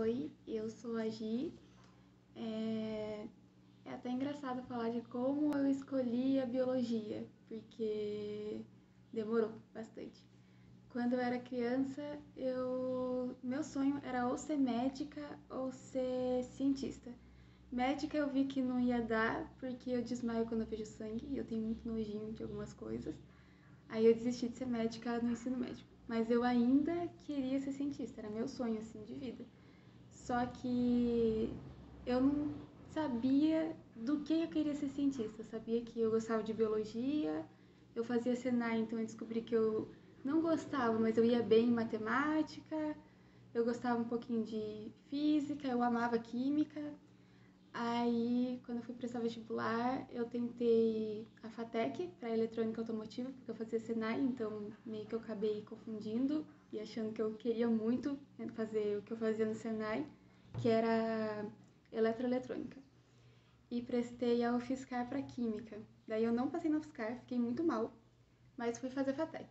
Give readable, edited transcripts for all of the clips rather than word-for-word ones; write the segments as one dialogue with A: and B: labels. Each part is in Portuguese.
A: Oi, eu sou a Gi. É, é até engraçado falar de como eu escolhi a biologia, porque demorou bastante. Quando eu era criança, meu sonho era ou ser médica ou ser cientista. Médica eu vi que não ia dar, porque eu desmaio quando eu vejo sangue e eu tenho muito nojinho de algumas coisas. Aí eu desisti de ser médica no ensino médio. Mas eu ainda queria ser cientista, era meu sonho assim de vida. Só que eu não sabia do que eu queria ser cientista. Eu sabia que eu gostava de biologia, eu fazia Senai, então eu descobri que eu não gostava, mas eu ia bem em matemática, eu gostava um pouquinho de física, eu amava química. Aí, quando eu fui prestar vestibular, eu tentei a FATEC para eletrônica automotiva, porque eu fazia Senai, então meio que eu acabei confundindo e achando que eu queria muito fazer o que eu fazia no Senai, que era eletroeletrônica. E prestei a UFSCar para Química. Daí eu não passei na UFSCar, fiquei muito mal, mas fui fazer FATEC.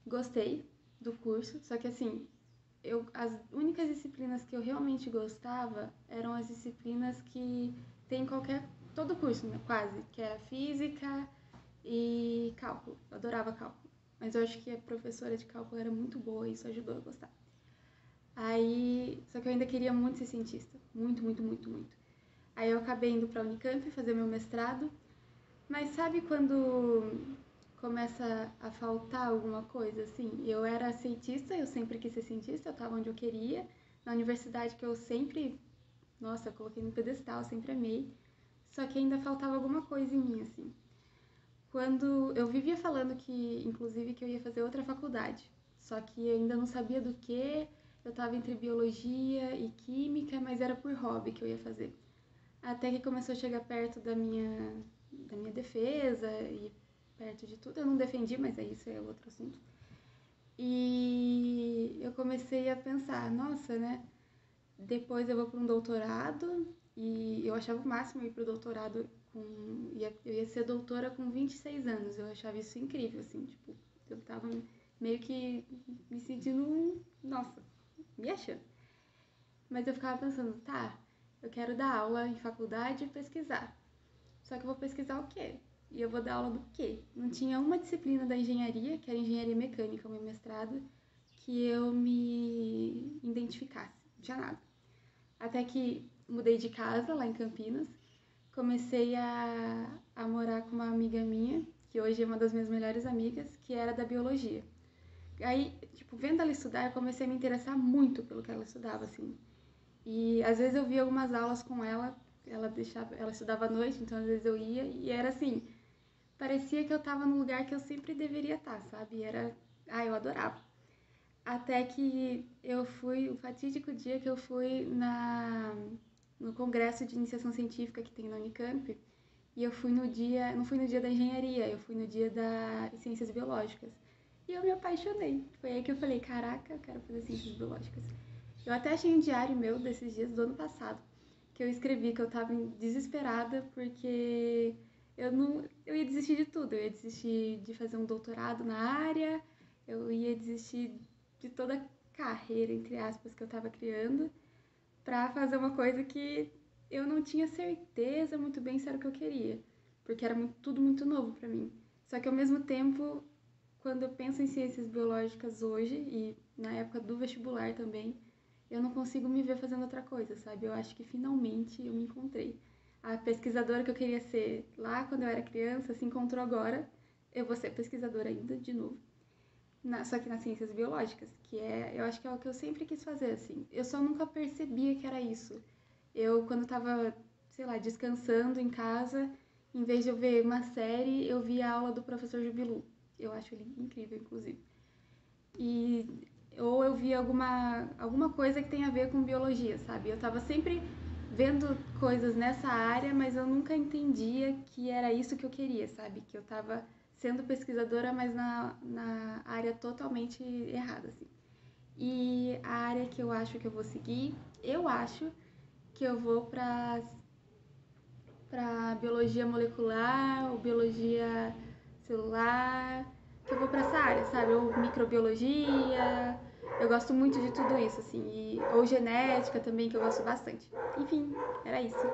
A: Gostei do curso, só que assim, as únicas disciplinas que eu realmente gostava eram as disciplinas que tem em todo curso, né, quase, que era física e cálculo. Eu adorava cálculo, mas eu acho que a professora de cálculo era muito boa e isso ajudou a gostar. Aí, só que eu ainda queria muito ser cientista, muito, muito, muito, muito. Aí eu acabei indo para a Unicamp fazer meu mestrado, mas sabe quando começa a faltar alguma coisa, assim? Eu era cientista, eu sempre quis ser cientista, eu estava onde eu queria, na universidade que eu sempre, nossa, eu coloquei no pedestal, sempre amei, só que ainda faltava alguma coisa em mim, assim. Quando eu vivia falando que, inclusive, que eu ia fazer outra faculdade, só que eu ainda não sabia do que, eu estava entre biologia e química, mas era por hobby que eu ia fazer. Até que começou a chegar perto da minha defesa e perto de tudo. Eu não defendi, mas aí isso é outro assunto. E eu comecei a pensar, nossa, né? Depois eu vou para um doutorado e eu achava o máximo ir para o doutorado eu ia ser doutora com 26 anos. Eu achava isso incrível, assim, tipo, eu tava meio que me sentindo, nossa, me achando. Mas eu ficava pensando, tá, eu quero dar aula em faculdade e pesquisar. Só que eu vou pesquisar o quê? E eu vou dar aula do quê? Não tinha uma disciplina da engenharia, que era engenharia mecânica, o meu mestrado, que eu me identificasse. Não tinha nada. Até que mudei de casa lá em Campinas, comecei a morar com uma amiga minha, que hoje é uma das minhas melhores amigas, que era da biologia. Aí, tipo, vendo ela estudar, eu comecei a me interessar muito pelo que ela estudava, assim. E às vezes eu via algumas aulas com ela, ela estudava à noite, então às vezes eu ia e era assim, parecia que eu tava num lugar que eu sempre deveria estar, sabe? Eu adorava. Até que eu fui, o fatídico dia que eu fui no congresso de iniciação científica que tem na Unicamp, e eu fui no dia, não fui no dia da engenharia, eu fui no dia das ciências biológicas. E eu me apaixonei. Foi aí que eu falei, caraca, eu quero fazer ciências biológicas. Eu até achei um diário meu desses dias do ano passado, que eu escrevi que eu tava desesperada porque eu ia desistir de tudo. Eu ia desistir de fazer um doutorado na área, eu ia desistir de toda a carreira, entre aspas, que eu tava criando, pra fazer uma coisa que eu não tinha certeza muito bem se era o que eu queria, porque era tudo muito novo pra mim. Só que ao mesmo tempo, quando eu penso em ciências biológicas hoje, e na época do vestibular também, eu não consigo me ver fazendo outra coisa, sabe? Eu acho que finalmente eu me encontrei. A pesquisadora que eu queria ser lá quando eu era criança se encontrou agora. Eu vou ser pesquisadora ainda, de novo. Só que nas ciências biológicas, eu acho que é o que eu sempre quis fazer, assim. Eu só nunca percebia que era isso. Eu, quando tava, sei lá, descansando em casa, em vez de eu ver uma série, eu via a aula do professor Jubilu. Eu acho ele incrível, inclusive. E ou eu via alguma coisa que tem a ver com biologia, sabe? Eu tava sempre vendo coisas nessa área, mas eu nunca entendia que era isso que eu queria, sabe? Que eu tava sendo pesquisadora, mas na área totalmente errada, assim. E a área que eu acho que eu vou seguir, eu acho que eu vou para biologia molecular ou biologia celular, que eu vou para essa área, sabe? Ou microbiologia, Eu gosto muito de tudo isso, assim, ou genética também, que eu gosto bastante. Enfim, era isso.